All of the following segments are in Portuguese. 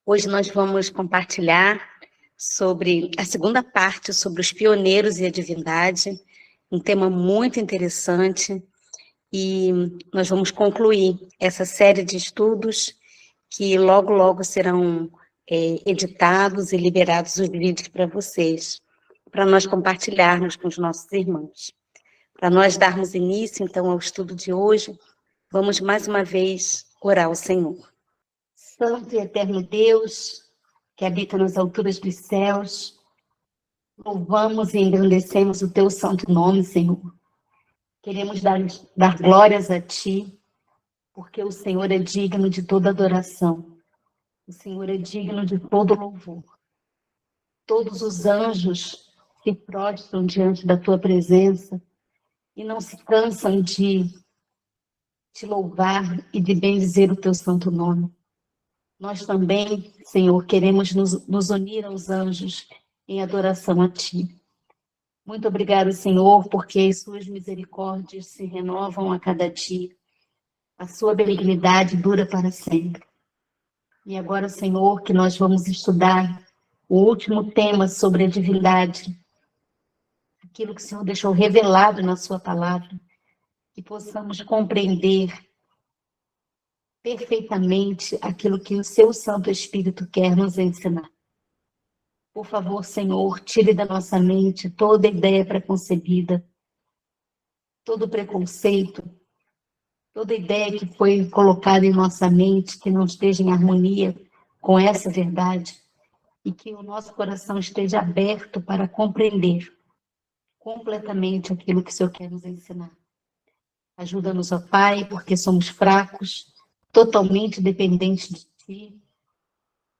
Hoje nós vamos compartilhar sobre a segunda parte, sobre os pioneiros e a divindade, um tema muito interessante, e nós vamos concluir essa série de estudos que logo, logo serão editados e liberados os vídeos para vocês, para nós compartilharmos com os nossos irmãos. Para nós darmos início, então, ao estudo de hoje, vamos mais uma vez orar ao Senhor. Santo e eterno Deus, que habita nas alturas dos céus, louvamos e engrandecemos o teu santo nome, Senhor. Queremos dar glórias a ti, porque o Senhor é digno de toda adoração. O Senhor é digno de todo louvor. Todos os anjos se prostram diante da tua presença e não se cansam de te louvar e de bendizer o teu santo nome. Nós também, Senhor, queremos nos unir aos anjos em adoração a ti. Muito obrigado, Senhor, porque as suas misericórdias se renovam a cada dia. A sua benignidade dura para sempre. E agora, Senhor, que nós vamos estudar o último tema sobre a divindade, aquilo que o Senhor deixou revelado na sua palavra, que possamos compreender perfeitamente aquilo que o seu Santo Espírito quer nos ensinar. Por favor, Senhor, tire da nossa mente toda ideia preconcebida, todo preconceito, toda ideia que foi colocada em nossa mente que não esteja em harmonia com essa verdade e que o nosso coração esteja aberto para compreender completamente aquilo que o Senhor quer nos ensinar. Ajuda-nos, ó Pai, porque somos fracos, totalmente dependentes de ti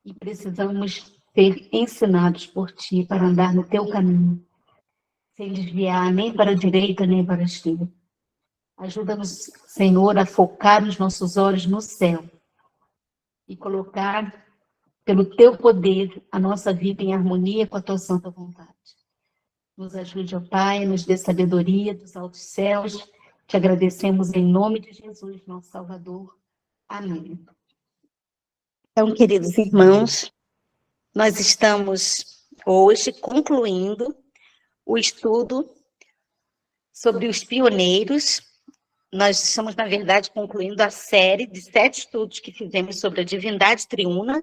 e precisamos ser ensinados por ti para andar no teu caminho, sem desviar nem para a direita nem para a esquerda. Ajuda-nos, Senhor, a focar os nossos olhos no céu e colocar, pelo teu poder, a nossa vida em harmonia com a tua santa vontade. Nos ajude, ó Pai, nos dê sabedoria dos altos céus. Te agradecemos em nome de Jesus, nosso Salvador. Amém. Então, queridos irmãos, nós estamos hoje concluindo o estudo sobre os pioneiros. Nós estamos, na verdade, concluindo a série de 7 estudos que fizemos sobre a divindade triuna,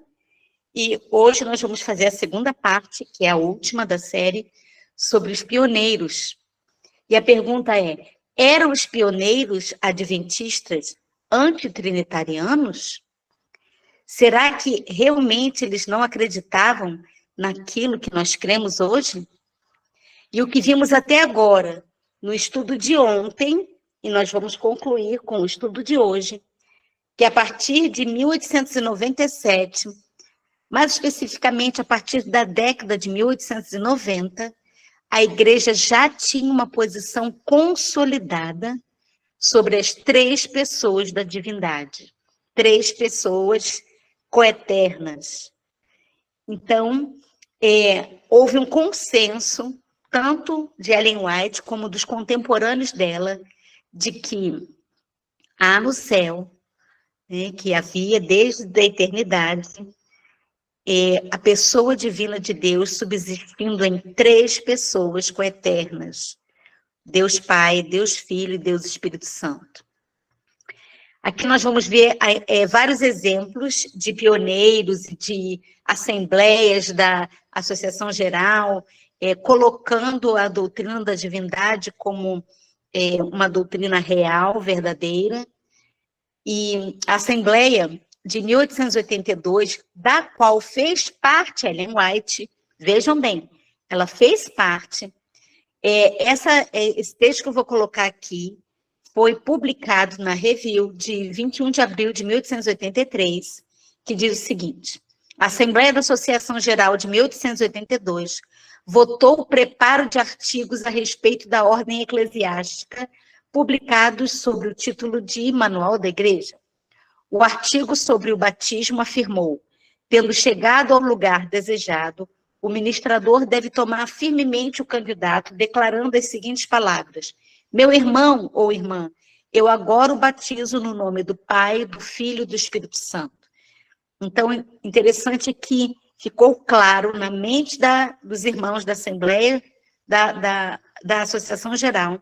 e hoje nós vamos fazer a segunda parte, que é a última da série, sobre os pioneiros. E a pergunta é: eram os pioneiros adventistas antitrinitarianos? Será que realmente eles não acreditavam naquilo que nós cremos hoje? E o que vimos até agora, no estudo de ontem, e nós vamos concluir com o estudo de hoje, que a partir de 1897, mais especificamente a partir da década de 1890, a Igreja já tinha uma posição consolidada sobre as 3 pessoas da divindade, 3 pessoas coeternas. Então, houve um consenso, tanto de Ellen White como dos contemporâneos dela, de que há no céu, né, que havia desde a eternidade, a pessoa divina de Deus subsistindo em 3 pessoas coeternas: Deus Pai, Deus Filho e Deus Espírito Santo. Aqui nós vamos ver vários exemplos de pioneiros e de assembleias da Associação Geral, colocando a doutrina da divindade como uma doutrina real, verdadeira. E a Assembleia de 1882, da qual fez parte Ellen White, vejam bem, ela fez parte. Esse texto que eu vou colocar aqui foi publicado na Review de 21 de abril de 1883, que diz o seguinte: a Assembleia da Associação Geral de 1882 votou o preparo de artigos a respeito da ordem eclesiástica, publicados sob o título de Manual da Igreja. O artigo sobre o batismo afirmou: tendo chegado ao lugar desejado, o ministrador deve tomar firmemente o candidato, declarando as seguintes palavras: meu irmão ou irmã, eu agora o batizo no nome do Pai, do Filho e do Espírito Santo. Então, interessante que ficou claro na mente dos irmãos da Assembleia, da Associação Geral,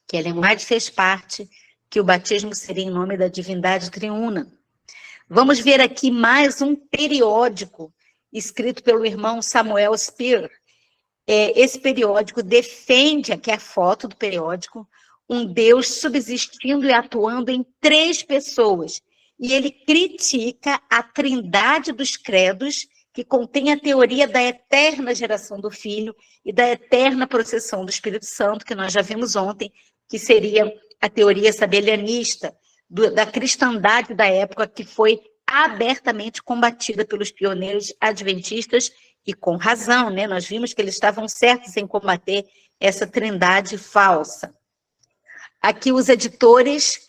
que Ellen White fez parte, que o batismo seria em nome da divindade triuna. Vamos ver aqui mais um periódico escrito pelo irmão Samuel Spear. Esse periódico defende, aqui é a foto do periódico, um Deus subsistindo e atuando em 3 pessoas. E ele critica a trindade dos credos, que contém a teoria da eterna geração do Filho e da eterna processão do Espírito Santo, que nós já vimos ontem, que seria a teoria sabelianista, da cristandade da época, que foi abertamente combatida pelos pioneiros adventistas, e com razão, né? Nós vimos que eles estavam certos em combater essa trindade falsa. Aqui os editores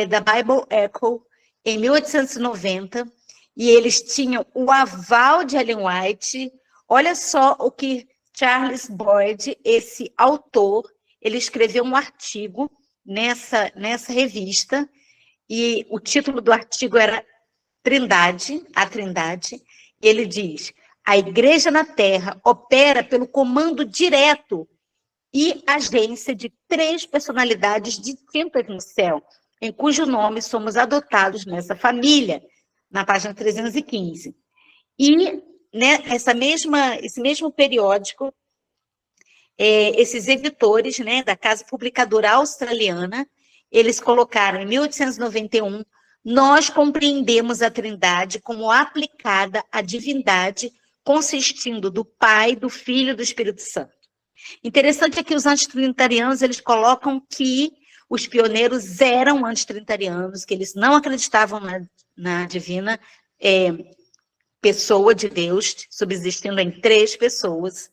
da Bible Echo, em 1890, e eles tinham o aval de Ellen White. Olha só o que Charles Boyd, esse autor, ele escreveu um artigo nessa revista, e o título do artigo era A Trindade. Ele diz: a Igreja na Terra opera pelo comando direto e agência de 3 personalidades distintas no céu, em cujo nome somos adotados nessa família, na página 315. E, né, esse mesmo periódico, esses editores, né, da Casa Publicadora Australiana, eles colocaram em 1891, nós compreendemos a Trindade como aplicada à divindade, consistindo do Pai, do Filho e do Espírito Santo. Interessante é que os antitrinitarianos, eles colocam que os pioneiros eram antitrinitarianos, que eles não acreditavam na divina pessoa de Deus, subsistindo em 3 pessoas,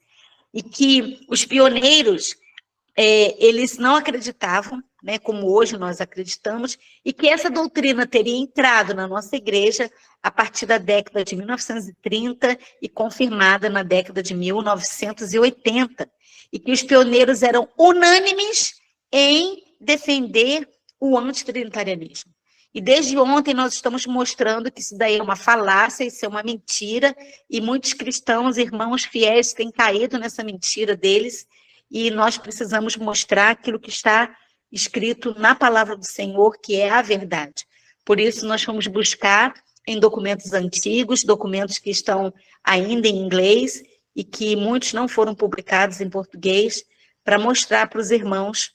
e que os pioneiros, eles não acreditavam, né, como hoje nós acreditamos, e que essa doutrina teria entrado na nossa igreja a partir da década de 1930 e confirmada na década de 1980, e que os pioneiros eram unânimes em defender o antitrinitarianismo. E desde ontem nós estamos mostrando que isso daí é uma falácia, isso é uma mentira, e muitos cristãos, irmãos fiéis, têm caído nessa mentira deles, e nós precisamos mostrar aquilo que está escrito na palavra do Senhor, que é a verdade. Por isso, nós fomos buscar em documentos antigos, documentos que estão ainda em inglês e que muitos não foram publicados em português, para mostrar para os irmãos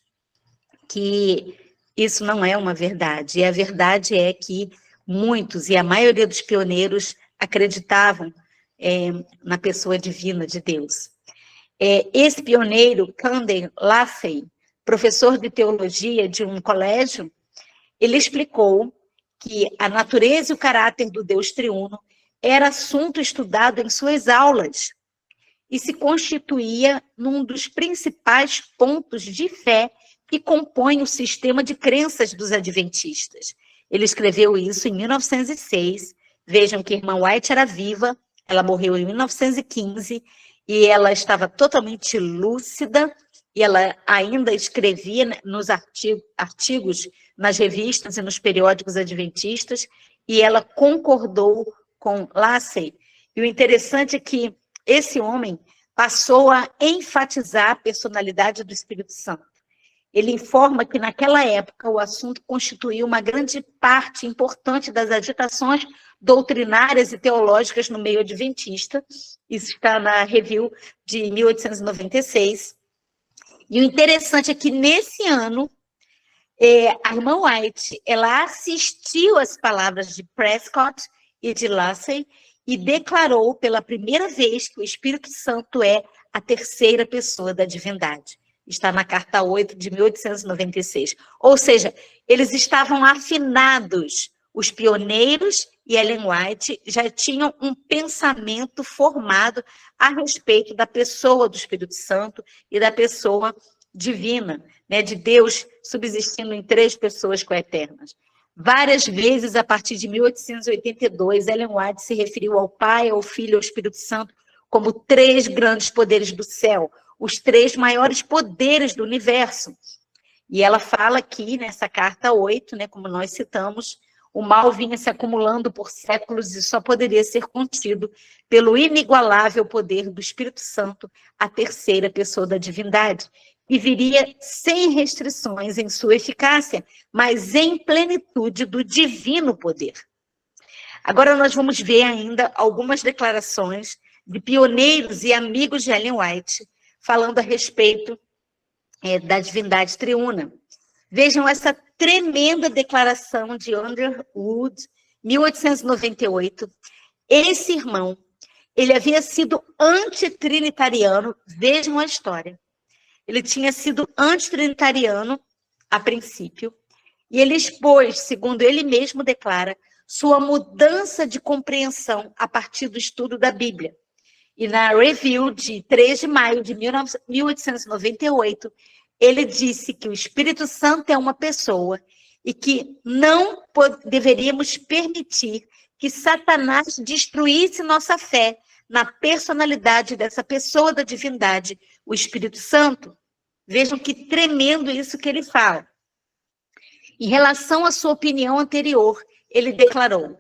que isso não é uma verdade. E a verdade é que muitos, e a maioria dos pioneiros, acreditavam na pessoa divina de Deus. Esse pioneiro, Camden Laffey, professor de teologia de um colégio, ele explicou que a natureza e o caráter do Deus triuno era assunto estudado em suas aulas e se constituía num dos principais pontos de fé que compõem o sistema de crenças dos adventistas. Ele escreveu isso em 1906. Vejam que a irmã White era viva, ela morreu em 1915, e ela estava totalmente lúcida, e ela ainda escrevia nos artigos, nas revistas e nos periódicos adventistas, e ela concordou com Lassey. E o interessante é que esse homem passou a enfatizar a personalidade do Espírito Santo. Ele informa que, naquela época, o assunto constituía uma grande parte importante das agitações doutrinárias e teológicas no meio adventista. Isso está na Review de 1896. E o interessante é que, nesse ano, a irmã White, ela assistiu às palavras de Prescott e de Lassey e declarou pela primeira vez que o Espírito Santo é a terceira pessoa da divindade. Está na Carta 8 de 1896. Ou seja, eles estavam afinados. Os pioneiros e Ellen White já tinham um pensamento formado a respeito da pessoa do Espírito Santo e da pessoa divina, né, de Deus subsistindo em 3 pessoas coeternas. Várias vezes, a partir de 1882, Ellen White se referiu ao Pai, ao Filho e ao Espírito Santo como 3 grandes poderes do céu, os 3 maiores poderes do universo. E ela fala aqui, nessa carta 8, né, como nós citamos, O mal vinha se acumulando por séculos e só poderia ser contido pelo inigualável poder do Espírito Santo, a terceira pessoa da divindade, e viria sem restrições em sua eficácia, mas em plenitude do divino poder. Agora nós vamos ver ainda algumas declarações de pioneiros e amigos de Ellen White, falando a respeito da divindade triuna. Vejam essa tremenda declaração de Underwood, 1898. Esse irmão, ele havia sido antitrinitariano, vejam a história. Ele tinha sido antitrinitariano a princípio, e ele expôs, segundo ele mesmo declara, sua mudança de compreensão a partir do estudo da Bíblia. E na Review de 3 de maio de 1898, ele disse que o Espírito Santo é uma pessoa e que não deveríamos permitir que Satanás destruísse nossa fé na personalidade dessa pessoa da divindade, o Espírito Santo. Vejam que tremendo isso que ele fala. Em relação à sua opinião anterior, ele declarou: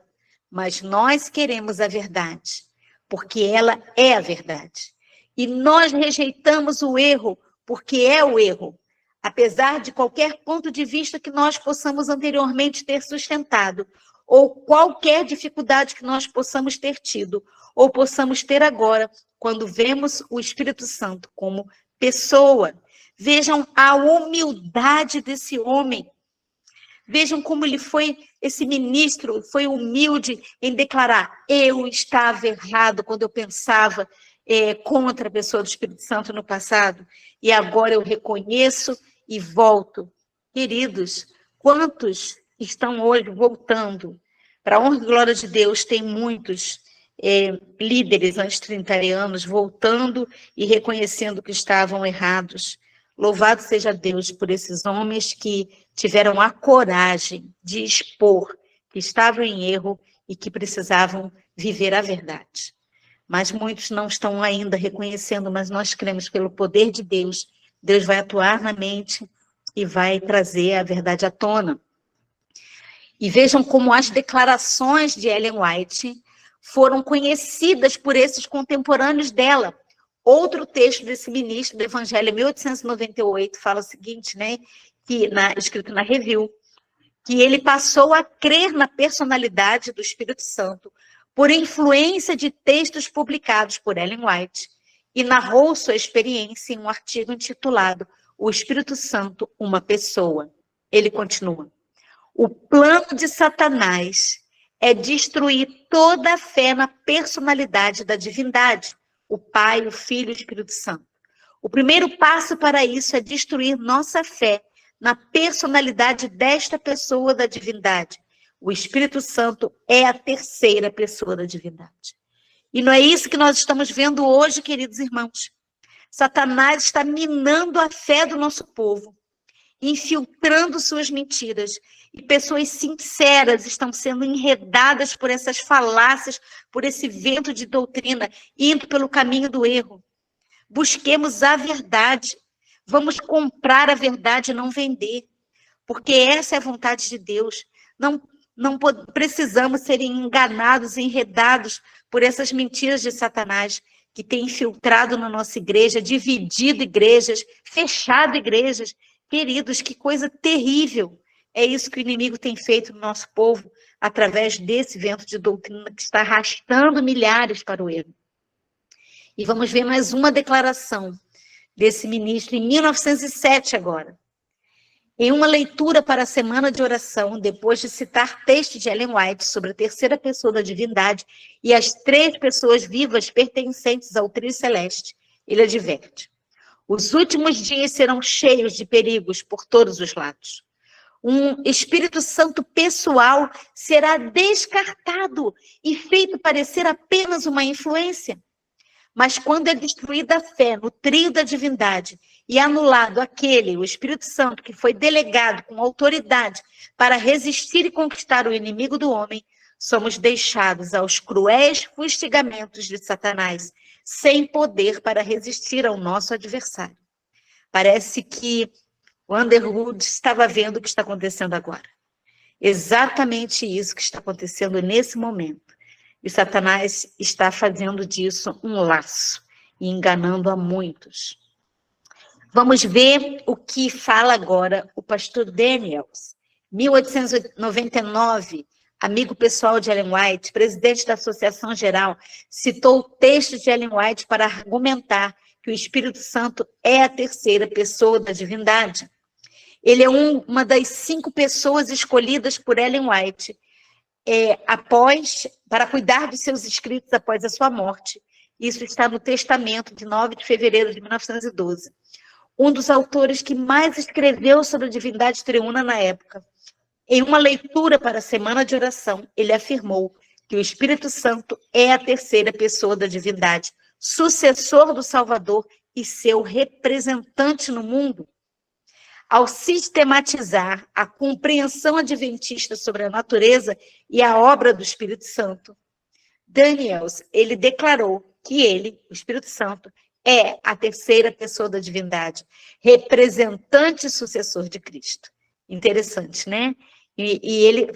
mas nós queremos a verdade, porque ela é a verdade. E nós rejeitamos o erro, porque é o erro, apesar de qualquer ponto de vista que nós possamos anteriormente ter sustentado, ou qualquer dificuldade que nós possamos ter tido, ou possamos ter agora, quando vemos o Espírito Santo como pessoa. Vejam a humildade desse homem. Vejam como ele foi, esse ministro, foi humilde em declarar: eu estava errado quando eu pensava contra a pessoa do Espírito Santo no passado, e agora eu reconheço e volto. Queridos, quantos estão hoje voltando? Para a honra e glória de Deus, tem muitos líderes antitrinitarianos voltando e reconhecendo que estavam errados. Louvado seja Deus por esses homens que tiveram a coragem de expor que estavam em erro e que precisavam viver a verdade. Mas muitos não estão ainda reconhecendo, mas nós cremos pelo poder de Deus, Deus vai atuar na mente e vai trazer a verdade à tona. E vejam como as declarações de Ellen White foram conhecidas por esses contemporâneos dela. Outro texto desse ministro do Evangelho, 1898, fala o seguinte, né, escrito na Review, que ele passou a crer na personalidade do Espírito Santo por influência de textos publicados por Ellen White e narrou sua experiência em um artigo intitulado O Espírito Santo, uma Pessoa. Ele continua: o plano de Satanás é destruir toda a fé na personalidade da divindade, o Pai, o Filho e o Espírito Santo. O primeiro passo para isso é destruir nossa fé na personalidade desta pessoa da divindade. O Espírito Santo é a terceira pessoa da divindade. E não é isso que nós estamos vendo hoje, queridos irmãos. Satanás está minando a fé do nosso povo, infiltrando suas mentiras. E pessoas sinceras estão sendo enredadas por essas falácias, por esse vento de doutrina, indo pelo caminho do erro. Busquemos a verdade. Vamos comprar a verdade e não vender. Porque essa é a vontade de Deus. Não precisamos ser enganados, enredados por essas mentiras de Satanás, que tem infiltrado na nossa igreja, dividido igrejas, fechado igrejas. Queridos, que coisa terrível. É isso que o inimigo tem feito no nosso povo, através desse vento de doutrina que está arrastando milhares para o erro. E vamos ver mais uma declaração desse ministro, em 1907 agora. Em uma leitura para a semana de oração, depois de citar texto de Ellen White sobre a terceira pessoa da divindade e as 3 pessoas vivas pertencentes ao trio celeste, ele adverte: os últimos dias serão cheios de perigos por todos os lados. Um Espírito Santo pessoal será descartado e feito parecer apenas uma influência. Mas quando é destruída a fé no trio da divindade e anulado aquele, o Espírito Santo, que foi delegado com autoridade para resistir e conquistar o inimigo do homem, somos deixados aos cruéis fustigamentos de Satanás, sem poder para resistir ao nosso adversário. Parece que o Underwood estava vendo o que está acontecendo agora. Exatamente isso que está acontecendo nesse momento. E Satanás está fazendo disso um laço e enganando a muitos. Vamos ver o que fala agora o pastor Daniels. 1899, amigo pessoal de Ellen White, presidente da Associação Geral, citou o texto de Ellen White para argumentar que o Espírito Santo é a terceira pessoa da divindade. Ele é uma das 5 pessoas escolhidas por Ellen White para cuidar dos seus escritos após a sua morte. Isso está no Testamento de 9 de fevereiro de 1912. Um dos autores que mais escreveu sobre a divindade triuna na época. Em uma leitura para a Semana de Oração, ele afirmou que o Espírito Santo é a terceira pessoa da divindade, sucessor do Salvador e seu representante no mundo. Ao sistematizar a compreensão adventista sobre a natureza e a obra do Espírito Santo, Daniels, ele declarou que ele, o Espírito Santo, é a terceira pessoa da divindade, representante e sucessor de Cristo. Interessante, né? E ele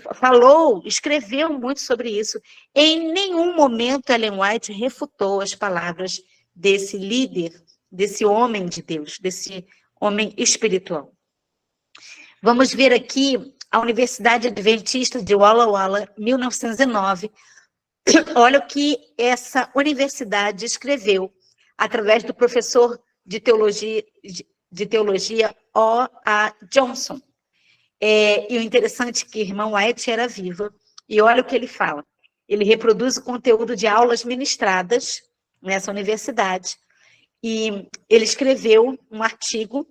escreveu muito sobre isso. Em nenhum momento Ellen White refutou as palavras desse líder, desse homem de Deus, desse homem espiritual. Vamos ver aqui a Universidade Adventista de Walla Walla, 1909. Olha o que essa universidade escreveu através do professor de teologia O.A. Johnson. E o interessante é que o irmão White era vivo. E olha o que ele fala. Ele reproduz o conteúdo de aulas ministradas nessa universidade. E ele escreveu um artigo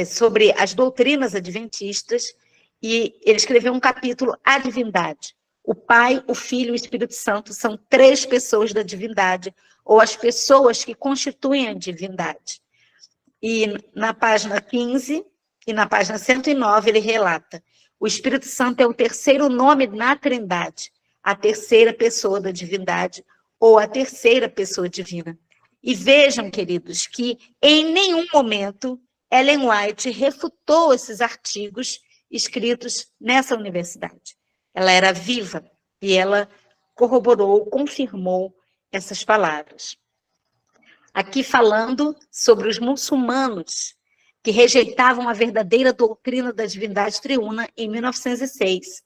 sobre as doutrinas adventistas, e ele escreveu um capítulo, A Divindade. O Pai, o Filho e o Espírito Santo são 3 pessoas da divindade, ou as pessoas que constituem a divindade. E na página 15 e na página 109 ele relata: o Espírito Santo é o terceiro nome na Trindade, a terceira pessoa da divindade, ou a terceira pessoa divina. E vejam, queridos, que em nenhum momento Ellen White refutou esses artigos escritos nessa universidade. Ela era viva e ela corroborou, confirmou essas palavras. Aqui falando sobre os muçulmanos que rejeitavam a verdadeira doutrina da divindade triuna em 1906.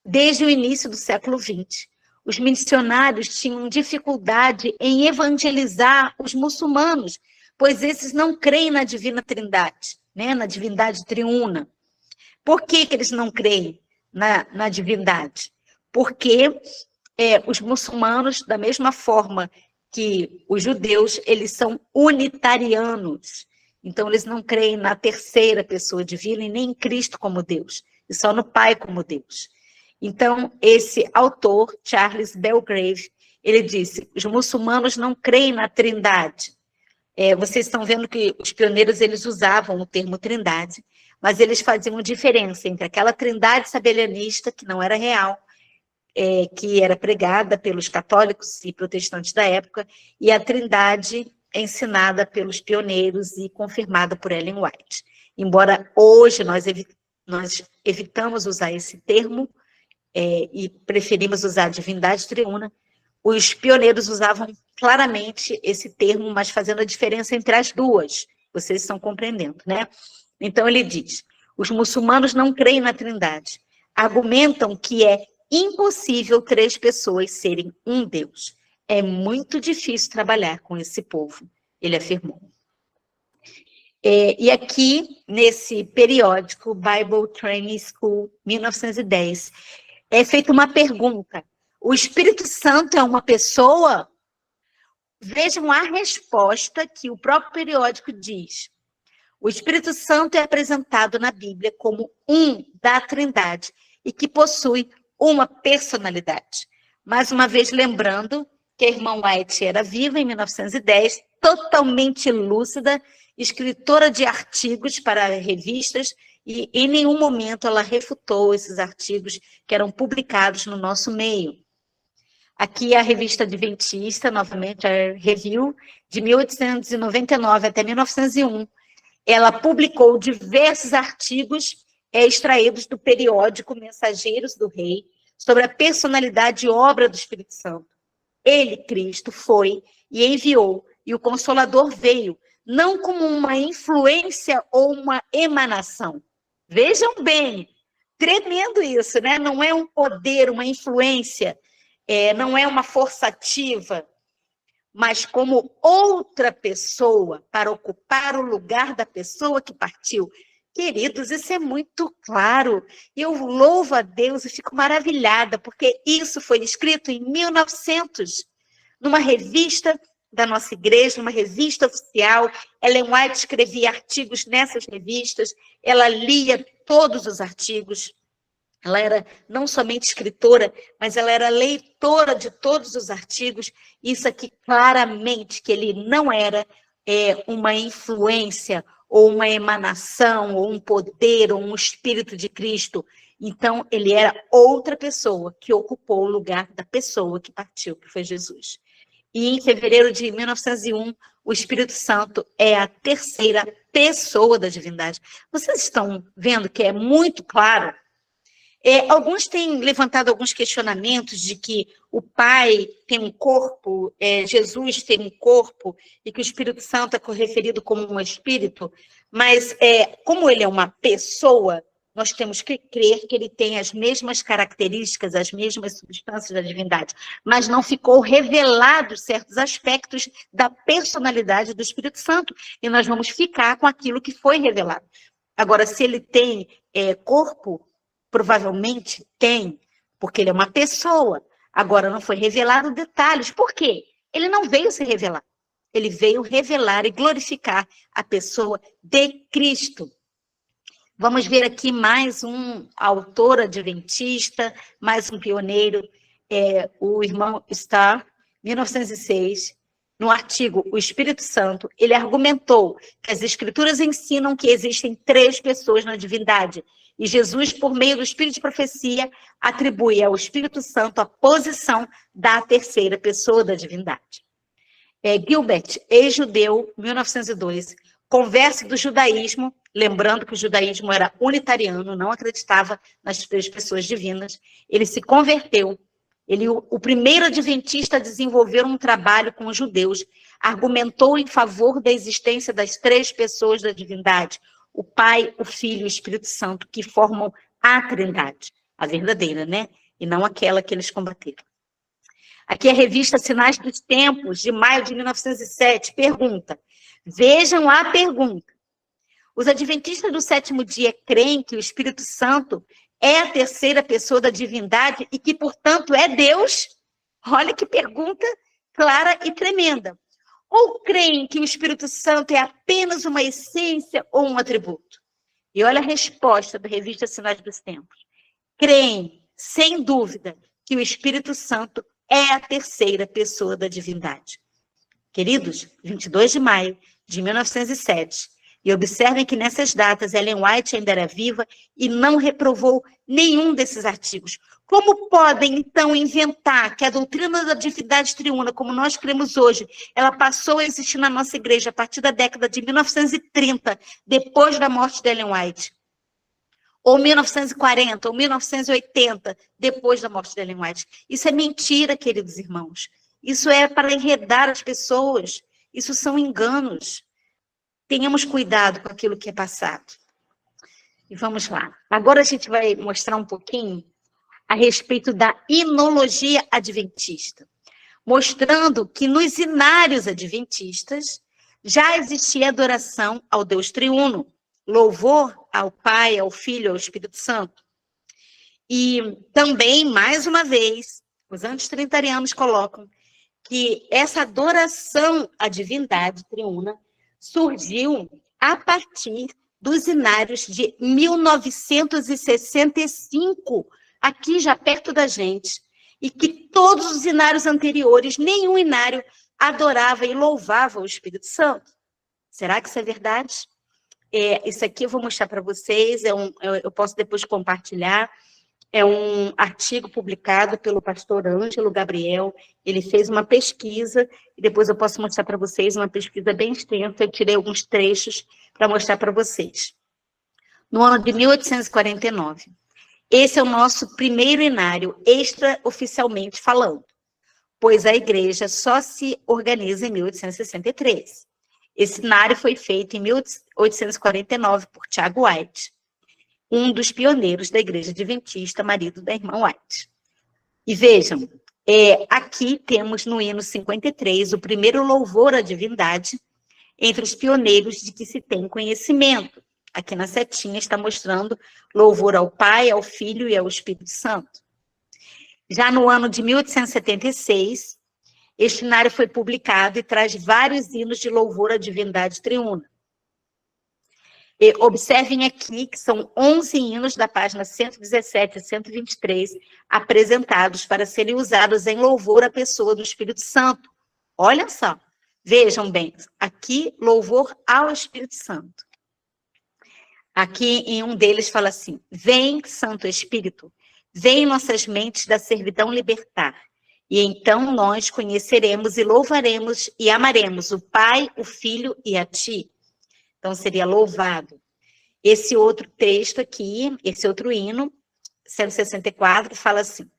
Desde o início do século XX, os missionários tinham dificuldade em evangelizar os muçulmanos, pois esses não creem na divina trindade, né, na divindade triuna. Por que eles não creem na divindade? Porque os muçulmanos, da mesma forma que os judeus, eles são unitarianos. Então, eles não creem na terceira pessoa divina e nem em Cristo como Deus, e só no Pai como Deus. Então, esse autor, Charles Belgrave, ele disse: os muçulmanos não creem na trindade. Vocês estão vendo que os pioneiros, eles usavam o termo trindade, mas eles faziam diferença entre aquela trindade sabelianista, que não era real, que era pregada pelos católicos e protestantes da época, e a trindade ensinada pelos pioneiros e confirmada por Ellen White. Embora hoje nós evitamos usar esse termo e preferimos usar a divindade triuna, os pioneiros usavam claramente esse termo, mas fazendo a diferença entre as duas. Vocês estão compreendendo, né? Então ele diz: os muçulmanos não creem na trindade, argumentam que é impossível 3 pessoas serem um Deus. É muito difícil trabalhar com esse povo, ele afirmou. E aqui, nesse periódico, Bible Training School, 1910, é feita uma pergunta: o Espírito Santo é uma pessoa? Vejam a resposta que o próprio periódico diz. O Espírito Santo é apresentado na Bíblia como um da Trindade e que possui uma personalidade. Mais uma vez lembrando que a irmã White era viva em 1910, totalmente lúcida, escritora de artigos para revistas, e em nenhum momento ela refutou esses artigos que eram publicados no nosso meio. Aqui a revista Adventista, novamente a Review, de 1899 até 1901, Ela publicou diversos artigos extraídos do periódico Mensageiros do Rei sobre a personalidade e obra do Espírito Santo. Ele, Cristo, foi e enviou, e o Consolador veio, não como uma influência ou uma emanação. Vejam bem, tremendo isso, né? Não é um poder, uma influência, não é uma força ativa, mas como outra pessoa para ocupar o lugar da pessoa que partiu. Queridos, isso é muito claro. Eu louvo a Deus e fico maravilhada, porque isso foi escrito em 1900, numa revista da nossa igreja, numa revista oficial. Ellen White escrevia artigos nessas revistas, ela lia todos os artigos. Ela era não somente escritora, mas ela era leitora de todos os artigos. Isso aqui claramente que ele não era uma influência ou uma emanação, ou um poder, ou um espírito de Cristo. Então, ele era outra pessoa que ocupou o lugar da pessoa que partiu, que foi Jesus. E em fevereiro de 1901, o Espírito Santo é a terceira pessoa da divindade. Vocês estão vendo que é muito claro? Alguns têm levantado alguns questionamentos de que o Pai tem um corpo, Jesus tem um corpo, e que o Espírito Santo é referido como um espírito, mas como ele é uma pessoa, nós temos que crer que ele tem as mesmas características, as mesmas substâncias da divindade, mas não ficou revelado certos aspectos da personalidade do Espírito Santo, e nós vamos ficar com aquilo que foi revelado. Agora, se ele tem corpo, provavelmente tem, porque ele é uma pessoa. Agora, não foi revelado detalhes. Por quê? Ele não veio se revelar. Ele veio revelar e glorificar a pessoa de Cristo. Vamos ver aqui mais um autor adventista, mais um pioneiro, o irmão Starr, 1906, no artigo O Espírito Santo, ele argumentou que as Escrituras ensinam que existem 3 pessoas na divindade, e Jesus, por meio do Espírito de profecia, atribui ao Espírito Santo a posição da terceira pessoa da divindade. Gilbert, ex-judeu, 1902, conversa do judaísmo, lembrando que o judaísmo era unitariano, não acreditava nas 3 pessoas divinas, ele se converteu. Ele, o primeiro adventista a desenvolver um trabalho com os judeus, argumentou em favor da existência das 3 pessoas da divindade, o Pai, o Filho e o Espírito Santo, que formam a Trindade, a verdadeira, né? E não aquela que eles combateram. Aqui a revista Sinais dos Tempos, de maio de 1907, pergunta, vejam a pergunta, os adventistas do 7º dia creem que o Espírito Santo é a terceira pessoa da divindade e que, portanto, é Deus? Olha que pergunta clara e tremenda. Ou creem que o Espírito Santo é apenas uma essência ou um atributo? E olha a resposta da revista Sinais dos Tempos. Creem, sem dúvida, que o Espírito Santo é a terceira pessoa da divindade. Queridos, 22 de maio de 1907, e observem que nessas datas Ellen White ainda era viva e não reprovou nenhum desses artigos. Como podem, então, inventar que a doutrina da divindade triuna, como nós cremos hoje, ela passou a existir na nossa igreja a partir da década de 1930, depois da morte de Ellen White? Ou 1940, ou 1980, depois da morte de Ellen White? Isso é mentira, queridos irmãos. Isso é para enredar as pessoas. Isso são enganos. Tenhamos cuidado com aquilo que é passado. E vamos lá. Agora a gente vai mostrar um pouquinho a respeito da inologia adventista, mostrando que nos inários adventistas já existia adoração ao Deus triuno, louvor ao Pai, ao Filho, ao Espírito Santo. E também, mais uma vez, os antitrinitarianos colocam que essa adoração à divindade triuna surgiu a partir dos inários de 1965, aqui já perto da gente, e que todos os inários anteriores, nenhum inário adorava e louvava o Espírito Santo. Será que isso é verdade? Isso aqui eu vou mostrar para vocês, eu posso depois compartilhar. é um artigo publicado pelo pastor Ângelo Gabriel. Ele fez uma pesquisa, e depois eu posso mostrar para vocês, uma pesquisa bem extensa, eu tirei alguns trechos para mostrar para vocês. No ano de 1849. Esse é o nosso primeiro inário, extraoficialmente falando, pois a igreja só se organiza em 1863. Esse inário foi feito em 1849 por Tiago White, um dos pioneiros da Igreja Adventista, marido da irmã White. E vejam, aqui temos no hino 53 o primeiro louvor à divindade entre os pioneiros de que se tem conhecimento. Aqui na setinha está mostrando louvor ao Pai, ao Filho e ao Espírito Santo. Já no ano de 1876, este inário foi publicado e traz vários hinos de louvor à divindade triuna. E observem aqui que são 11 hinos da página 117 a 123 apresentados para serem usados em louvor à pessoa do Espírito Santo. Olha só, vejam bem, aqui louvor ao Espírito Santo. Aqui em um deles fala assim: vem, Santo Espírito, vem nossas mentes da servidão libertar, e então nós conheceremos e louvaremos e amaremos o Pai, o Filho e a Ti. Então, seria louvado. Esse outro texto aqui, esse outro hino, 164, fala assim: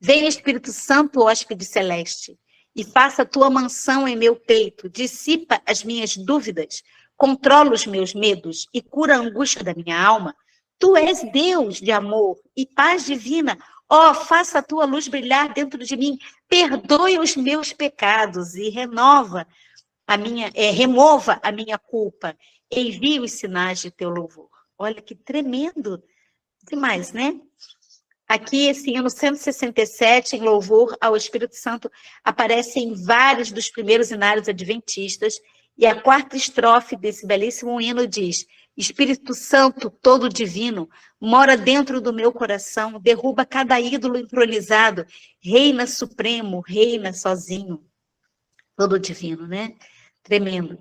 vem, Espírito Santo, hóspede celeste, e faça a tua mansão em meu peito, dissipa as minhas dúvidas, controla os meus medos e cura a angústia da minha alma. Tu és Deus de amor e paz divina. Ó, faça a tua luz brilhar dentro de mim, perdoe os meus pecados e remova a minha culpa. Envie os sinais de teu louvor. Olha que tremendo demais, né? Aqui, esse hino 167, em louvor ao Espírito Santo, aparece em vários dos primeiros inários adventistas, e a quarta estrofe desse belíssimo hino diz: Espírito Santo, todo divino, mora dentro do meu coração, derruba cada ídolo entronizado, reina supremo, reina sozinho. Todo divino, né? Tremendo.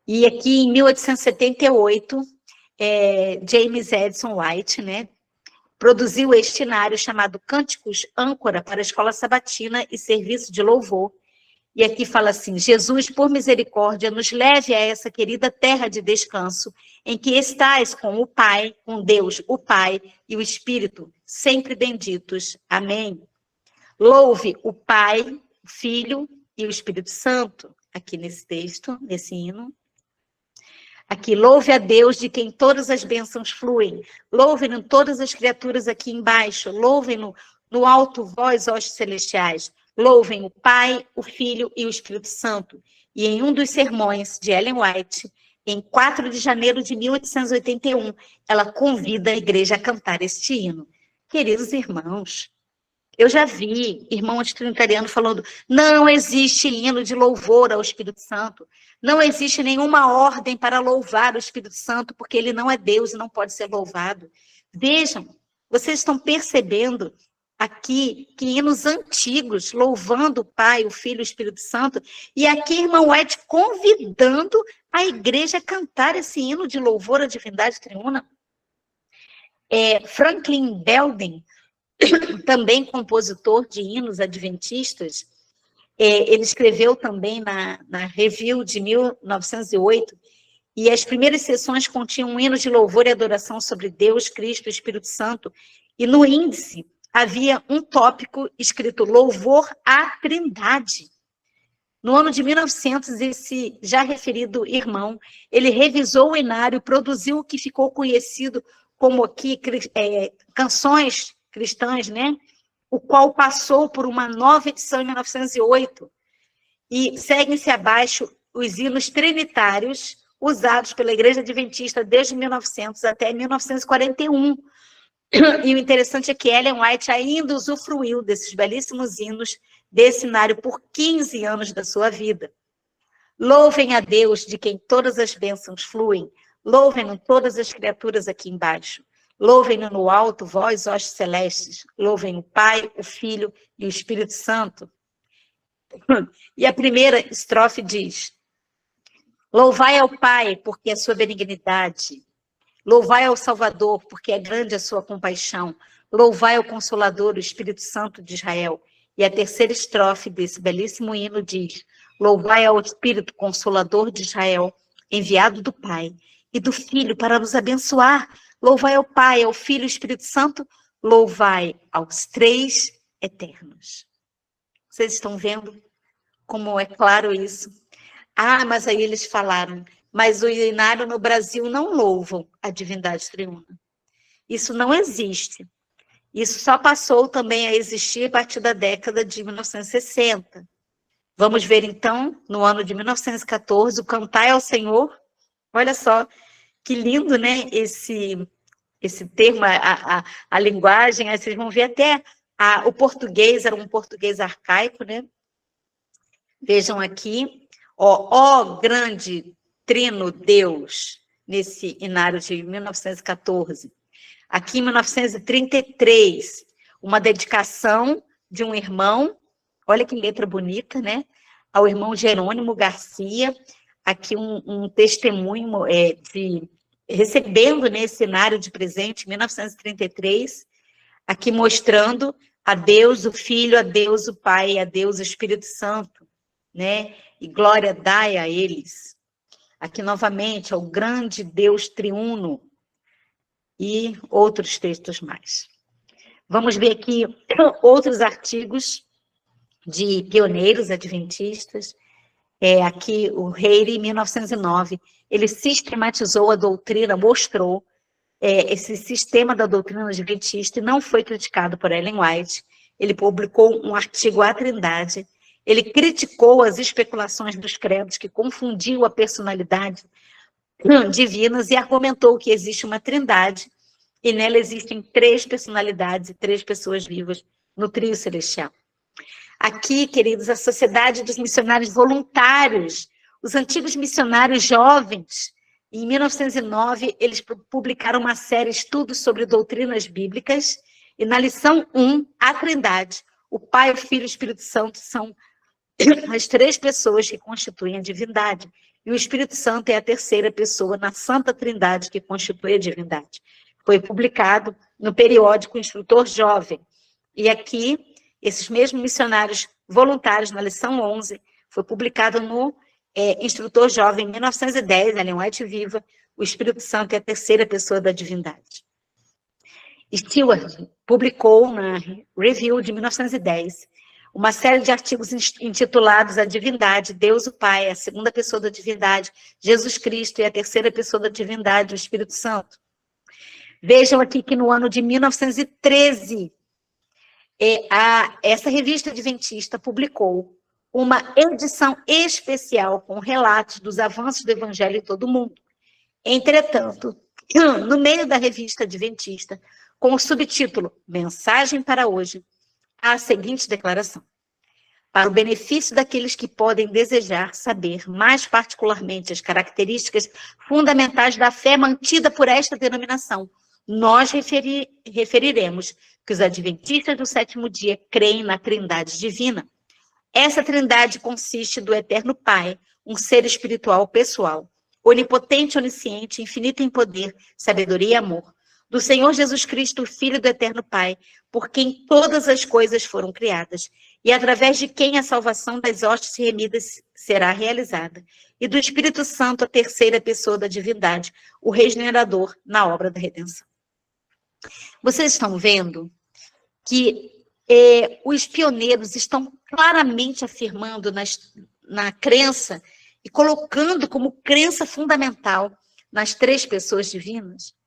E aqui, em 1878, James Edson White, né, produziu este inário chamado Cânticos Âncora para a Escola Sabatina e Serviço de Louvor. E aqui fala assim: Jesus, por misericórdia, nos leve a essa querida terra de descanso, em que estás com o Pai, com Deus, o Pai e o Espírito, sempre benditos. Amém. Louve o Pai, o Filho e o Espírito Santo, aqui nesse texto, nesse hino. Aqui, louve a Deus de quem todas as bênçãos fluem. Louvem-no todas as criaturas aqui embaixo. Louvem-no no alto vós, hostes celestiais. Louvem o Pai, o Filho e o Espírito Santo. E em um dos sermões de Ellen White, em 4 de janeiro de 1881, ela convida a igreja a cantar este hino. Queridos irmãos, eu já vi irmãos trinitarianos falando: não existe hino de louvor ao Espírito Santo, não existe nenhuma ordem para louvar o Espírito Santo, porque ele não é Deus e não pode ser louvado. Vejam, vocês estão percebendo aqui que hinos antigos, louvando o Pai, o Filho e o Espírito Santo, e aqui irmão White convidando a igreja a cantar esse hino de louvor à divindade triuna. Franklin Belden, também compositor de hinos adventistas, ele escreveu também na Review de 1908, e as primeiras sessões continham um hino de louvor e adoração sobre Deus, Cristo e Espírito Santo, e no índice havia um tópico escrito Louvor à Trindade. No ano de 1900, esse já referido irmão, ele revisou o inário, produziu o que ficou conhecido como aqui canções cristãs, né? O qual passou por uma nova edição em 1908. E seguem-se abaixo os hinos trinitários usados pela Igreja Adventista desde 1900 até 1941. E o interessante é que Ellen White ainda usufruiu desses belíssimos hinos desse inário por 15 anos da sua vida. Louvem a Deus, de quem todas as bênçãos fluem. Louvem-no todas as criaturas aqui embaixo. Louvem-no no alto, vós, hostes celestes. Louvem o Pai, o Filho e o Espírito Santo. E a primeira estrofe diz: louvai ao Pai, porque é sua benignidade. Louvai ao Salvador, porque é grande a sua compaixão. Louvai ao Consolador, o Espírito Santo de Israel. E a terceira estrofe desse belíssimo hino diz: louvai ao Espírito Consolador de Israel, enviado do Pai e do Filho para nos abençoar. Louvai ao Pai, ao Filho e ao Espírito Santo. Louvai aos três eternos. Vocês estão vendo como é claro isso? Ah, mas aí eles falaram, mas o inário no Brasil não louvam a divindade triuna. Isso não existe. Isso só passou também a existir a partir da década de 1960. Vamos ver, então, no ano de 1914, o Cantai ao Senhor. Olha só, que lindo, né? Esse termo, a linguagem. Aí vocês vão ver até o português, era um português arcaico, né? Vejam aqui, ó grande trino Deus, nesse inário de 1914. Aqui em 1933, uma dedicação de um irmão, olha que letra bonita, né? Ao irmão Jerônimo Garcia, aqui um testemunho recebendo nesse cenário de presente, em 1933, aqui mostrando a Deus o Filho, a Deus o Pai, a Deus o Espírito Santo, né? E glória dai a eles. Aqui novamente, ao grande Deus triuno, e outros textos mais. Vamos ver aqui outros artigos de pioneiros adventistas. Aqui o Reire, em 1909, ele sistematizou a doutrina, mostrou esse sistema da doutrina adventista e não foi criticado por Ellen White. Ele publicou um artigo à Trindade. Ele criticou as especulações dos credos que confundiam a personalidade divinas e argumentou que existe uma trindade e nela existem três personalidades e três pessoas vivas no trio celestial. Aqui, queridos, a Sociedade dos Missionários Voluntários, os antigos missionários jovens, em 1909, eles publicaram uma série de estudos sobre doutrinas bíblicas e na lição 1, a trindade, o Pai, o Filho e o Espírito Santo são as três pessoas que constituem a divindade. E o Espírito Santo é a terceira pessoa na Santa Trindade que constitui a divindade. Foi publicado no periódico Instrutor Jovem. E aqui, esses mesmos missionários voluntários, na lição 11, foi publicado no Instrutor Jovem, em 1910, Ellen White viva, o Espírito Santo é a terceira pessoa da divindade. Stewart publicou na Review de 1910 uma série de artigos intitulados A Divindade, Deus o Pai, a segunda pessoa da divindade, Jesus Cristo e a terceira pessoa da divindade, o Espírito Santo. Vejam aqui que no ano de 1913, essa revista adventista publicou uma edição especial com relatos dos avanços do Evangelho em todo o mundo. Entretanto, no meio da revista adventista, com o subtítulo Mensagem para Hoje, há a seguinte declaração: para o benefício daqueles que podem desejar saber mais particularmente as características fundamentais da fé mantida por esta denominação, nós referiremos que os adventistas do sétimo dia creem na Trindade divina. Essa Trindade consiste do Eterno Pai, um ser espiritual pessoal, onipotente, onisciente, infinito em poder, sabedoria e amor, do Senhor Jesus Cristo, Filho do Eterno Pai, por quem todas as coisas foram criadas, e através de quem a salvação das hostes remidas será realizada, e do Espírito Santo, a terceira pessoa da divindade, o regenerador na obra da redenção. Vocês estão vendo que os pioneiros estão claramente afirmando na crença e colocando como crença fundamental nas três pessoas divinas,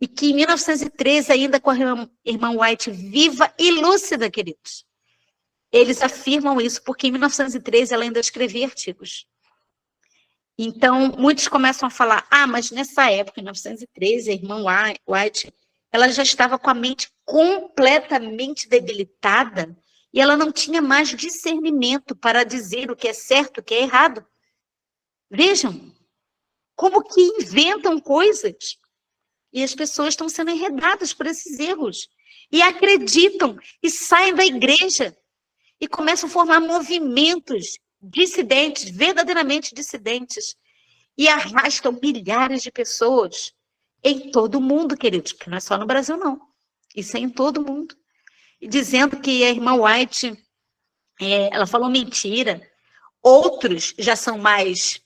e que em 1913, ainda com a irmã White viva e lúcida, queridos, eles afirmam isso, porque em 1913 ela ainda escrevia artigos. Então, muitos começam a falar, mas nessa época, em 1913, a irmã White, ela já estava com a mente completamente debilitada e ela não tinha mais discernimento para dizer o que é certo, o que é errado. Vejam, como que inventam coisas. E as pessoas estão sendo enredadas por esses erros. E acreditam, e saem da igreja. E começam a formar movimentos dissidentes, verdadeiramente dissidentes. E arrastam milhares de pessoas em todo o mundo, queridos, porque não é só no Brasil, não. Isso é em todo mundo. E dizendo que a irmã White, ela falou mentira. Outros já são mais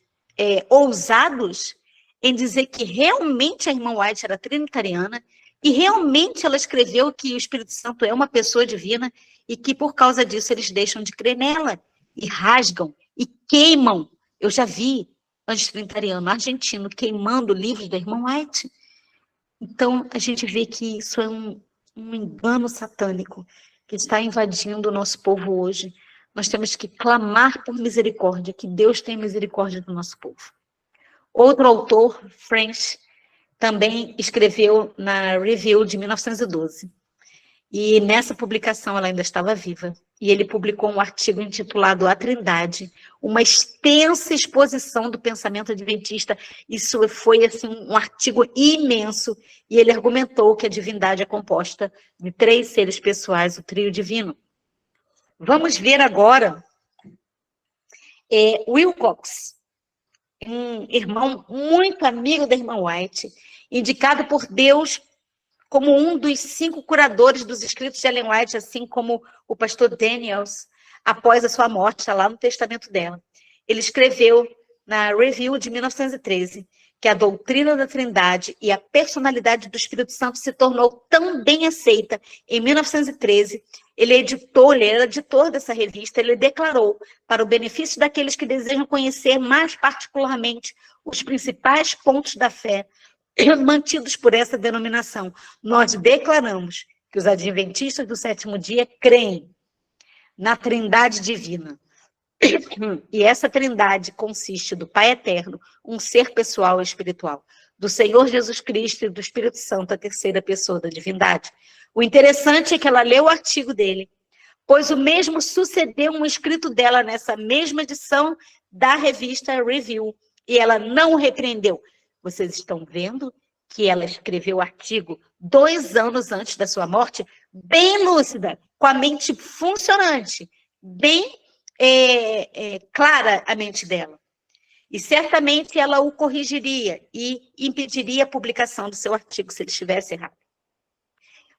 ousados em dizer que realmente a irmã White era trinitariana e realmente ela escreveu que o Espírito Santo é uma pessoa divina e que por causa disso eles deixam de crer nela e rasgam e queimam. Eu já vi anti-trinitariano argentino queimando livros da irmã White. Então, a gente vê que isso é um engano satânico que está invadindo o nosso povo hoje. Nós temos que clamar por misericórdia, que Deus tenha misericórdia do nosso povo. Outro autor, French, também escreveu na Review de 1912. E nessa publicação ela ainda estava viva. E ele publicou um artigo intitulado A Trindade, uma extensa exposição do pensamento adventista. Isso foi assim, um artigo imenso. E ele argumentou que a divindade é composta de 3 seres pessoais, o trio divino. Vamos ver agora Wilcox, um irmão muito amigo da irmã White, indicado por Deus como um dos 5 curadores dos escritos de Ellen White, assim como o pastor Daniels, após a sua morte, está lá no testamento dela. Ele escreveu na Review de 1913 que a doutrina da Trindade e a personalidade do Espírito Santo se tornou tão bem aceita em 1913. Ele era editor dessa revista, ele declarou, para o benefício daqueles que desejam conhecer mais particularmente os principais pontos da fé, mantidos por essa denominação, nós declaramos que os adventistas do 7º dia creem na Trindade divina. E essa Trindade consiste do Pai Eterno, um ser pessoal e espiritual, do Senhor Jesus Cristo e do Espírito Santo, a terceira pessoa da divindade. O interessante é que ela leu o artigo dele, pois o mesmo sucedeu um escrito dela nessa mesma edição da revista Review, e ela não repreendeu. Vocês estão vendo que ela escreveu o artigo 2 anos antes da sua morte, bem lúcida, com a mente funcionante, bem clara a mente dela. E certamente ela o corrigiria e impediria a publicação do seu artigo se ele estivesse errado.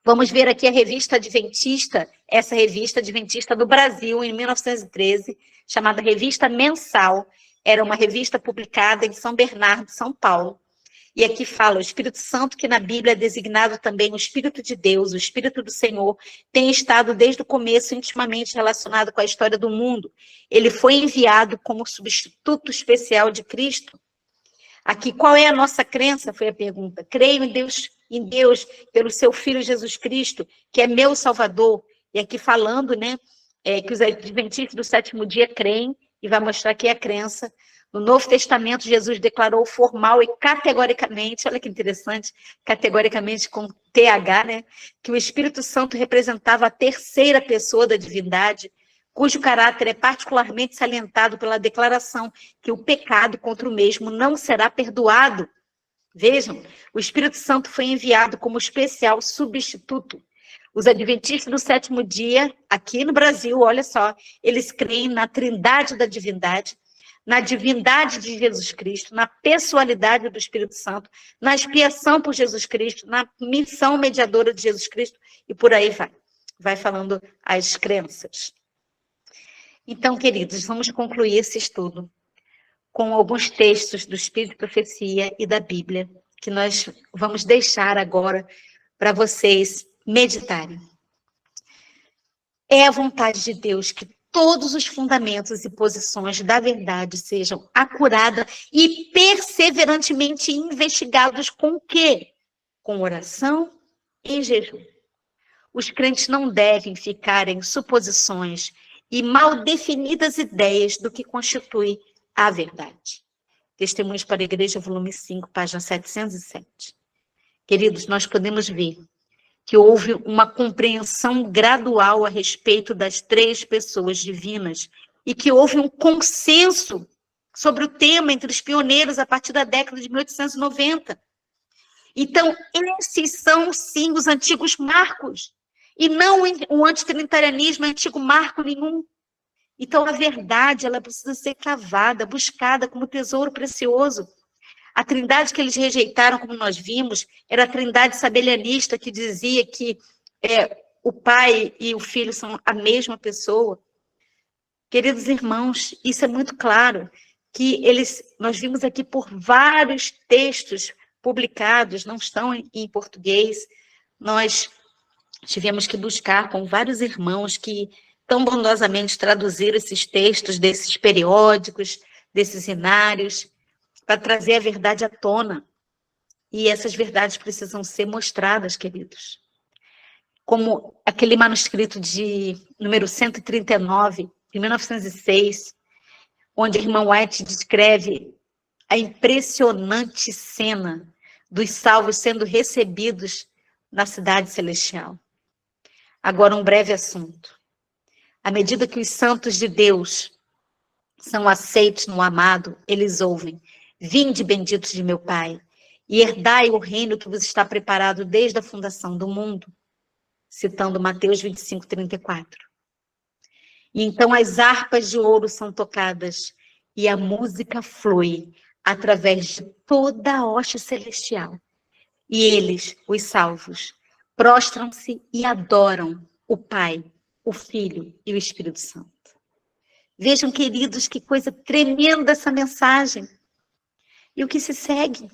Vamos ver aqui a revista adventista, essa revista adventista do Brasil, em 1913, chamada Revista Mensal. Era uma revista publicada em São Bernardo, São Paulo. E aqui fala, o Espírito Santo, que na Bíblia é designado também o Espírito de Deus, o Espírito do Senhor, tem estado desde o começo intimamente relacionado com a história do mundo. Ele foi enviado como substituto especial de Cristo. Aqui, qual é a nossa crença? Foi a pergunta. Creio em Deus pelo seu Filho Jesus Cristo, que é meu Salvador. E aqui falando, que os adventistas do 7º dia creem, e vai mostrar aqui a crença. No Novo Testamento, Jesus declarou formal e categoricamente, olha que interessante, categoricamente com TH, que o Espírito Santo representava a terceira pessoa da divindade, cujo caráter é particularmente salientado pela declaração que o pecado contra o mesmo não será perdoado. Vejam, o Espírito Santo foi enviado como especial substituto. Os adventistas do 7º dia, aqui no Brasil, olha só, eles creem na trindade da divindade, na divindade de Jesus Cristo, na pessoalidade do Espírito Santo, na expiação por Jesus Cristo, na missão mediadora de Jesus Cristo, e por aí vai. Vai falando as crenças. Então, queridos, vamos concluir esse estudo com alguns textos do Espírito de Profecia e da Bíblia, que nós vamos deixar agora para vocês meditarem. É a vontade de Deus que todos os fundamentos e posições da verdade sejam acuradas e perseverantemente investigados com o quê? Com oração e jejum. Os crentes não devem ficar em suposições e mal definidas ideias do que constitui a verdade. Testemunhos para a Igreja, volume 5, página 707. Queridos, nós podemos ver que houve uma compreensão gradual a respeito das 3 pessoas divinas e que houve um consenso sobre o tema entre os pioneiros a partir da década de 1890. Então, esses são, sim, os antigos marcos, e não o antitrinitarianismo é antigo marco nenhum. Então, a verdade, ela precisa ser cavada, buscada como tesouro precioso. A trindade que eles rejeitaram, como nós vimos, era a trindade sabelianista, que dizia que o pai e o filho são a mesma pessoa. Queridos irmãos, isso é muito claro, que nós vimos aqui por vários textos publicados, não estão em português, nós tivemos que buscar com vários irmãos que tão bondosamente traduziram esses textos desses periódicos, desses inários, para trazer a verdade à tona. E essas verdades precisam ser mostradas, queridos. Como aquele manuscrito de número 139, de 1906, onde a irmã White descreve a impressionante cena dos salvos sendo recebidos na cidade celestial. Agora, um breve assunto. À medida que os santos de Deus são aceitos no amado, eles ouvem: vinde, benditos de meu Pai, e herdai o reino que vos está preparado desde a fundação do mundo. Citando Mateus 25, 34. E então as harpas de ouro são tocadas e a música flui através de toda a hoste celestial. E eles, os salvos, prostram-se e adoram o Pai, o Filho e o Espírito Santo. Vejam, queridos, que coisa tremenda essa mensagem. E o que se segue?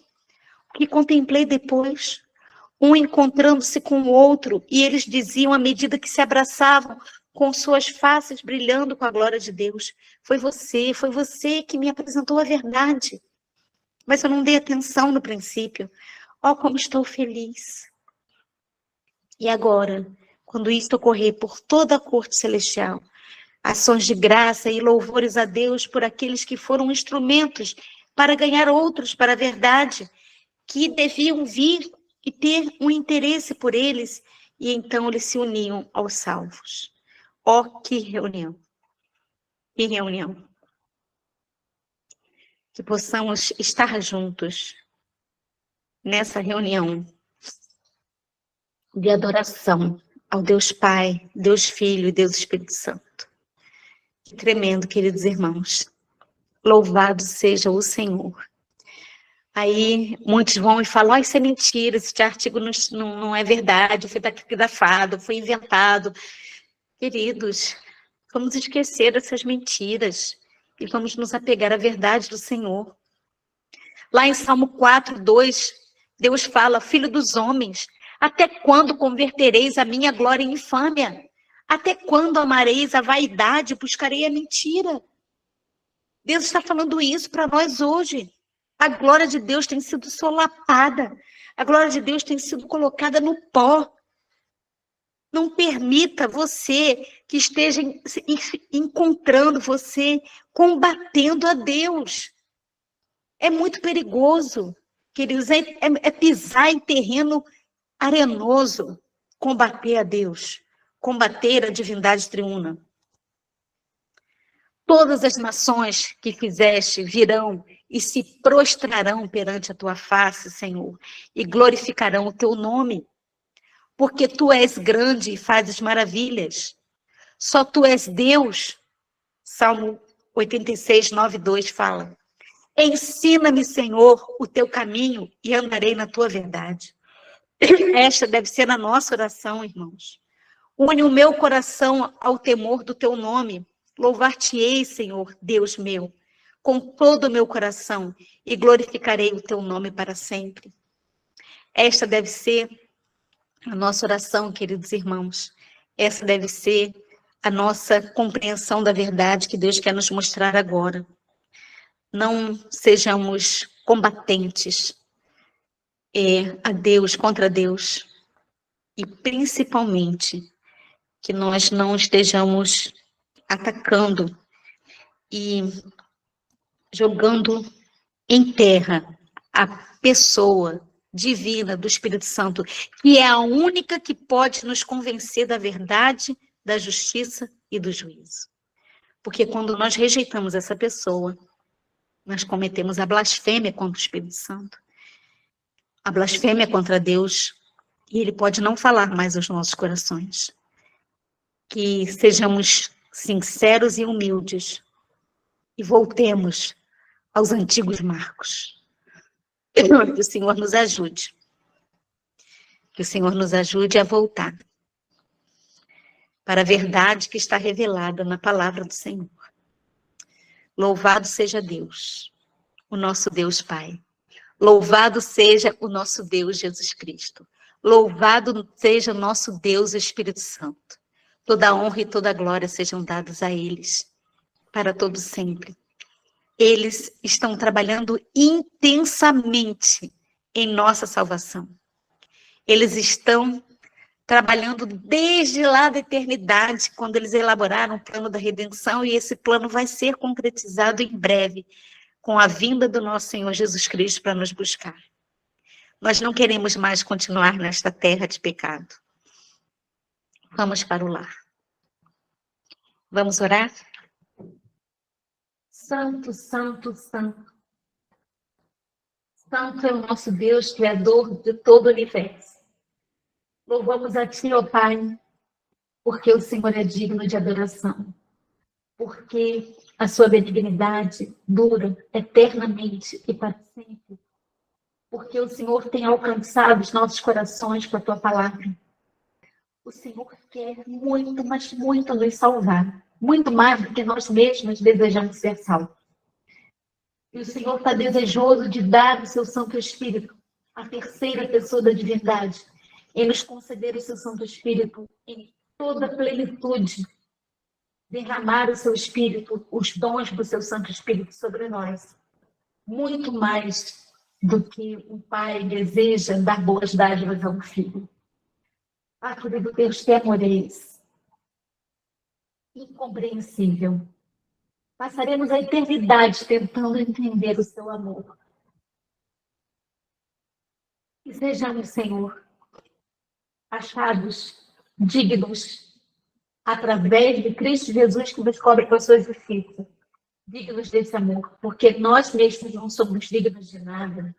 O que contemplei depois? Um encontrando-se com o outro, e eles diziam à medida que se abraçavam, com suas faces brilhando com a glória de Deus: foi você que me apresentou a verdade. Mas eu não dei atenção no princípio. Oh, como estou feliz. E agora, quando isto ocorrer por toda a corte celestial, ações de graça e louvores a Deus por aqueles que foram instrumentos para ganhar outros para a verdade, que deviam vir e ter um interesse por eles, e então eles se uniam aos salvos. Oh, que reunião! Que reunião! Que possamos estar juntos nessa reunião de adoração ao Deus Pai, Deus Filho e Deus Espírito Santo. Que tremendo, queridos irmãos. Louvado seja o Senhor. Aí muitos vão e falam: isso é mentira, esse artigo não é verdade, foi taquidafado, foi inventado. Queridos, vamos esquecer essas mentiras e vamos nos apegar à verdade do Senhor. Lá em Salmo 4, 2, Deus fala: filho dos homens, até quando convertereis a minha glória em infâmia? Até quando amareis a vaidade e buscarei a mentira? Deus está falando isso para nós hoje. A glória de Deus tem sido solapada. A glória de Deus tem sido colocada no pó. Não permita você que esteja encontrando você, combatendo a Deus. É muito perigoso, queridos. É pisar em terreno arenoso, combater a Deus, combater a divindade triuna. Todas as nações que fizeste virão e se prostrarão perante a tua face, Senhor, e glorificarão o teu nome, porque tu és grande e fazes maravilhas. Só tu és Deus. Salmo 86, 9, 2 fala: ensina-me, Senhor, o teu caminho e andarei na tua verdade. Esta deve ser a nossa oração, irmãos. Une o meu coração ao temor do teu nome. Louvar-te-ei, Senhor, Deus meu, com todo o meu coração, e glorificarei o teu nome para sempre. Esta deve ser a nossa oração, queridos irmãos. Essa deve ser a nossa compreensão da verdade que Deus quer nos mostrar agora. Não sejamos combatentes a Deus, contra Deus. E principalmente que nós não estejamos atacando e jogando em terra a pessoa divina do Espírito Santo, que é a única que pode nos convencer da verdade, da justiça e do juízo. Porque quando nós rejeitamos essa pessoa, nós cometemos a blasfêmia contra o Espírito Santo, a blasfêmia contra Deus, e ele pode não falar mais aos nossos corações. Que sejamos sinceros e humildes e voltemos aos antigos marcos. Que o Senhor nos ajude. Que o Senhor nos ajude a voltar para a verdade que está revelada na palavra do Senhor. Louvado seja Deus, o nosso Deus Pai. Louvado seja o nosso Deus Jesus Cristo. Louvado seja o nosso Deus Espírito Santo. Toda a honra e toda a glória sejam dadas a eles, para todo sempre. Eles estão trabalhando intensamente em nossa salvação. Eles estão trabalhando desde lá da eternidade, quando eles elaboraram o plano da redenção, e esse plano vai ser concretizado em breve, com a vinda do nosso Senhor Jesus Cristo para nos buscar. Nós não queremos mais continuar nesta terra de pecado. Vamos para o lar. Vamos orar? Santo, santo, santo. Santo é o nosso Deus, Criador de todo o universo. Louvamos a Ti, ó Pai, porque o Senhor é digno de adoração. Porque a sua benignidade dura eternamente e para sempre. Porque o Senhor tem alcançado os nossos corações com a Tua palavra. O Senhor quer muito, mas muito nos salvar. Muito mais do que nós mesmos desejamos ser salvos. E o Senhor está desejoso de dar o seu Santo Espírito, a terceira pessoa da divindade, e nos conceder o seu Santo Espírito em toda a plenitude, derramar o seu Espírito, os dons do seu Santo Espírito sobre nós. Muito mais do que um pai deseja dar boas dádivas a um filho. Ah, querido Deus, que amor é esse? Incompreensível. Passaremos a eternidade tentando entender o seu amor. Que sejamos, Senhor, achados dignos, através de Cristo Jesus, que nos cobre com a sua justiça, dignos desse amor, porque nós mesmos não somos dignos de nada.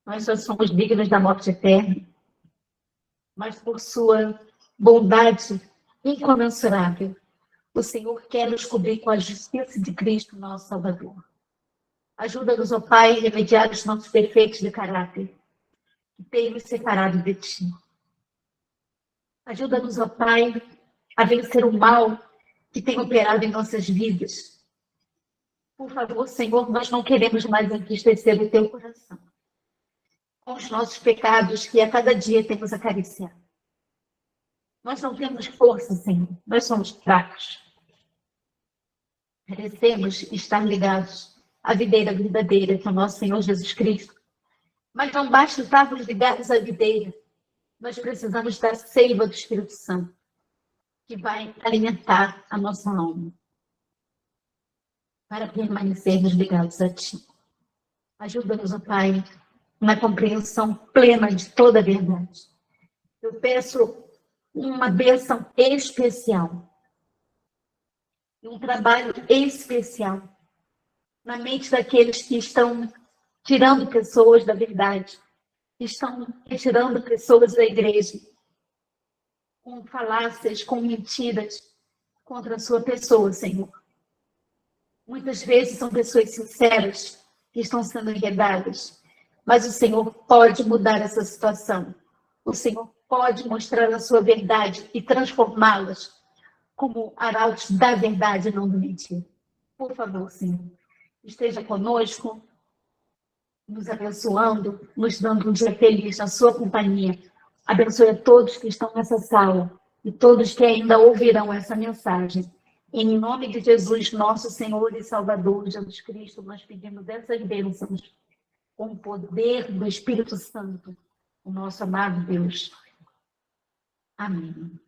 Nós só somos dignos da morte eterna. Mas por sua bondade incomensurável, o Senhor quer nos cobrir com a justiça de Cristo, nosso Salvador. Ajuda-nos, ó Pai, a remediar os nossos defeitos de caráter, que tem nos separado de Ti. Ajuda-nos, ó Pai, a vencer o mal que tem operado em nossas vidas. Por favor, Senhor, nós não queremos mais entristecer o Teu coração com os nossos pecados que a cada dia temos acariciado. Nós não temos força, Senhor. Nós somos fracos. Merecemos estar ligados à videira verdadeira, que é o nosso Senhor Jesus Cristo. Mas não basta estarmos ligados à videira. Nós precisamos da seiva do Espírito Santo, que vai alimentar a nossa alma, para permanecermos ligados a Ti. Ajuda-nos, ó Pai, na compreensão plena de toda a verdade. Eu peço uma bênção especial, um trabalho especial na mente daqueles que estão tirando pessoas da verdade, que estão retirando pessoas da igreja, com falácias, com mentiras contra a sua pessoa, Senhor. Muitas vezes são pessoas sinceras que estão sendo enredadas, mas o Senhor pode mudar essa situação. O Senhor pode mostrar a sua verdade e transformá-las como arautos da verdade e não do mentir. Por favor, Senhor, esteja conosco, nos abençoando, nos dando um dia feliz na sua companhia. Abençoe a todos que estão nessa sala e todos que ainda ouvirão essa mensagem. Em nome de Jesus, nosso Senhor e Salvador, Jesus Cristo, nós pedimos essas bênçãos com o poder do Espírito Santo, o nosso amado Deus. Amém.